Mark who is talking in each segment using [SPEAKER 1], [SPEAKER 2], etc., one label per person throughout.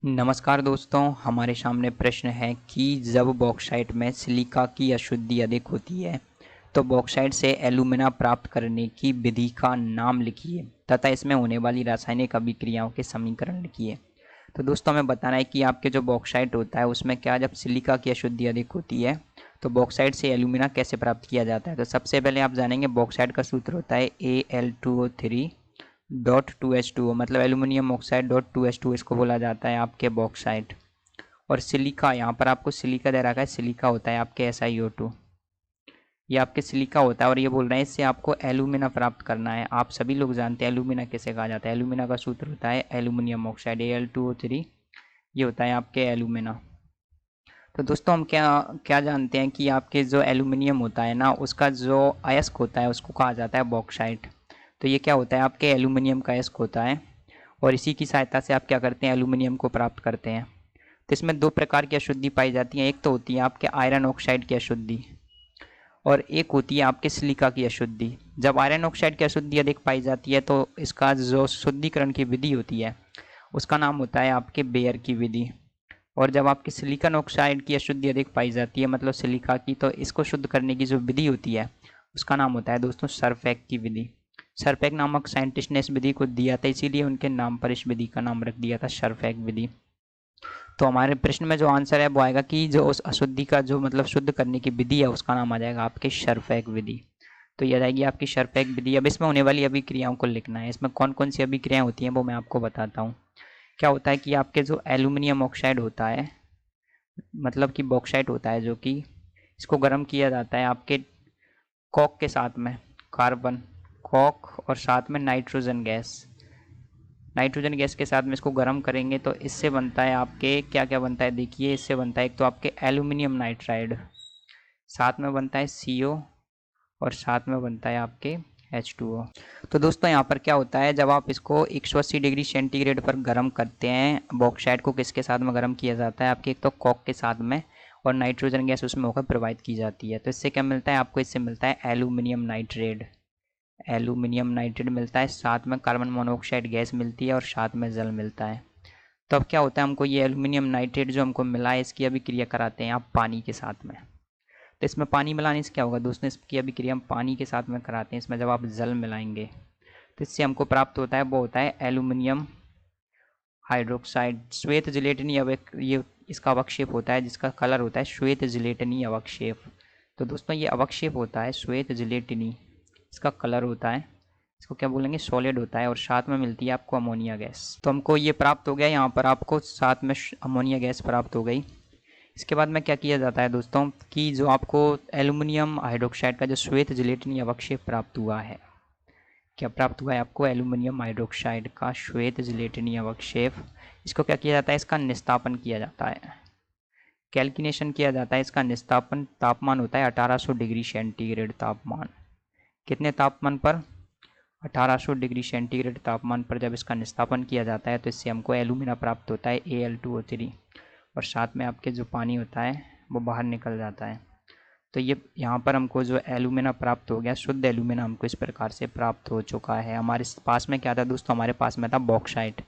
[SPEAKER 1] नमस्कार दोस्तों, हमारे सामने प्रश्न है कि जब बॉक्साइट में सिलिका की अशुद्धि अधिक होती है तो बॉक्साइट से एल्यूमिना प्राप्त करने की विधि का नाम लिखिए तथा इसमें होने वाली रासायनिक अभिक्रियाओं के समीकरण लिखिए। तो दोस्तों हमें बताना है कि आपके जो बॉक्साइट होता है उसमें क्या जब सिलिका की अशुद्धि अधिक होती है तो बॉक्साइट से एल्यूमिना कैसे प्राप्त किया जाता है। तो सबसे पहले आप जानेंगे बॉक्साइट का सूत्र होता है Al2O3.2H2O, मतलब एल्यूमिनियम ऑक्साइड .2H2, इसको बोला जाता है आपके बॉक्साइट। और सिलिका, यहाँ पर आपको सिलिका दे रखा है, सिलिका होता है आपके SiO2, ये आपके सिलिका होता है और ये बोल रहे हैं इससे आपको एल्यूमिना प्राप्त करना है। आप सभी लोग जानते हैं एल्यूमिना कैसे कहा जाता है। एल्यूमिना का सूत्र होता है एल्यूमिनियम ऑक्साइड Al2O3, ये होता है आपके एल्यूमिना। तो दोस्तों हम क्या क्या जानते हैं कि आपके जो एल्यूमिनियम होता है ना उसका जो अयस्क होता है उसको कहा जाता है बॉक्साइट। तो ये क्या होता है आपके एल्यूमिनियम का अयस्क होता है और इसी की सहायता से आप क्या करते हैं एल्यूमिनियम को प्राप्त करते हैं। तो इसमें दो प्रकार की अशुद्धि पाई जाती है, एक तो होती है आपके आयरन ऑक्साइड की अशुद्धि और एक होती है आपके सिलिका की अशुद्धि। जब आयरन ऑक्साइड की अशुद्धि अधिक पाई जाती है तो इसका जो शुद्धिकरण की विधि होती है उसका नाम होता है आपके बेयर की विधि। और जब आपकी सिलिकॉन ऑक्साइड की अशुद्धि अधिक पाई जाती है मतलब सिलिका की, तो इसको शुद्ध करने की जो विधि होती है उसका नाम होता है दोस्तों सरफेक की विधि। सरफेक नामक साइंटिस्ट ने इस विधि को दिया था, इसीलिए उनके नाम पर इस विधि का नाम रख दिया था सरफेक विधि। तो हमारे प्रश्न में जो आंसर है वो आएगा कि जो उस अशुद्धि का जो मतलब शुद्ध करने की विधि है उसका नाम आ जाएगा आपके सरफेक विधि। तो ये आ जाएगी आपकी सरफेक विधि। अब इसमें होने वाली अभिक्रियाओं को लिखना है। इसमें कौन कौन सी अभिक्रियाएं होती हैं वो मैं आपको बताता हूँ। क्या होता है कि आपके जो एल्यूमिनियम ऑक्साइड होता है, मतलब कि बॉक्साइट होता है, जो कि इसको गर्म किया जाता है आपके कॉक के साथ में, कार्बन कॉक और साथ में नाइट्रोजन गैस। नाइट्रोजन गैस के साथ में इसको गर्म करेंगे तो इससे बनता है आपके क्या क्या बनता है देखिए। इससे बनता है एक तो आपके एल्यूमिनियम नाइट्राइड, साथ में बनता है CO और साथ में बनता है आपके H2O। तो दोस्तों यहाँ पर क्या होता है जब आप इसको 180 डिग्री सेंटीग्रेड पर गर्म करते हैं, बॉक्साइट को किसके साथ में गर्म किया जाता है आपके एक तो कॉक के साथ में और नाइट्रोजन गैस उसमें होकर प्रोवाइड की जाती है। तो इससे क्या मिलता है आपको, इससे मिलता है एल्यूमिनियम नाइट्रेट। एल्यूमिनियम नाइट्रेट मिलता है, साथ में कार्बन मोनोऑक्साइड गैस मिलती है और साथ में जल मिलता है। तो अब क्या होता है हमको ये एल्यूमिनियम नाइट्रेट जो हमको मिला है इसकी अभिक्रिया कराते हैं आप पानी के साथ में। तो इसमें पानी मिलाने से क्या होगा दोस्तों, इसकी अभिक्रिया हम पानी के साथ में कराते हैं। इसमें जब आप जल मिलाएंगे तो इससे हमको प्राप्त होता है वो होता है एल्यूमिनियम हाइड्रोक्साइड, श्वेत जिलेटिनी ये इसका अवक्षेप होता है जिसका कलर होता है श्वेत जिलेटिनी अवक्षेप। तो दोस्तों ये अवक्षेप होता है श्वेत जिलेटिनी, इसका कलर होता है, इसको क्या बोलेंगे सॉलिड होता है और साथ में मिलती है आपको अमोनिया गैस। तो हमको ये प्राप्त हो गया, यहाँ पर आपको साथ में अमोनिया गैस प्राप्त हो गई। इसके बाद में क्या किया जाता है दोस्तों कि जो आपको एल्यूमिनियम हाइड्रोक्साइड का जो श्वेत जिलेटिनी अवक्षेप प्राप्त हुआ है, क्या प्राप्त हुआ है आपको एल्यूमिनियम हाइड्रोक्साइड का श्वेत जिलेटिनी अवक्षेप, इसको क्या किया जाता है इसका निस्तापन किया जाता है, कैल्किनेशन किया जाता है। इसका निस्तापन तापमान होता है 1800 डिग्री सेंटीग्रेड तापमान। कितने तापमान पर, 1800 डिग्री सेंटीग्रेड तापमान पर जब इसका निस्तापन किया जाता है तो इससे हमको एल्यूमिना प्राप्त होता है Al2O3 और साथ में आपके जो पानी होता है वो बाहर निकल जाता है। तो ये यहाँ पर हमको जो एल्यूमिना प्राप्त हो गया, शुद्ध एल्यूमिना हमको इस प्रकार से प्राप्त हो चुका है। हमारे पास में क्या था दोस्तों, हमारे पास में था बॉक्साइट।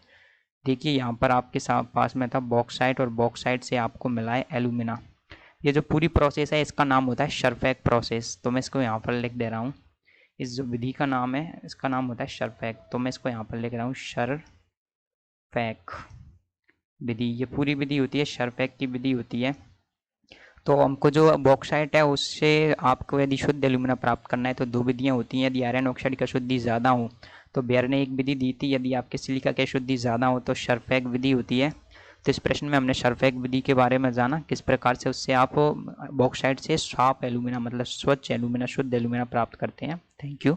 [SPEAKER 1] देखिए यहाँ पर आपके पास में था बॉक्साइट और बॉक्साइट से आपको मिला है एल्यूमिना। ये जो पूरी प्रोसेस है इसका नाम होता है सरफेक प्रोसेस। तो मैं इसको यहाँ पर लिख दे रहा हूँ, इस जो विधि का नाम है इसका नाम होता है सरफेक। तो मैं इसको यहाँ पर लिख रहा हूँ सरफेक विधि। ये पूरी विधि होती है सरफेक की विधि होती है। तो हमको जो बॉक्साइट है उससे आपको यदि शुद्ध एल्यूमिना प्राप्त करना है तो दो विधियाँ होती हैं। यदि आयरन ऑक्साइड की शुद्धि ज़्यादा हो तो बेयर ने एक विधि दी थी, यदि आपके सिलिका की शुद्धि ज़्यादा हो तो सरफेक विधि होती है। तो इस प्रश्न में हमने सरफेक विधि के बारे में जाना, किस प्रकार से उससे आप बॉक्साइट से साफ एल्यूमिना मतलब स्वच्छ एल्यूमिना, शुद्ध एल्यूमिना प्राप्त करते हैं। Thank you.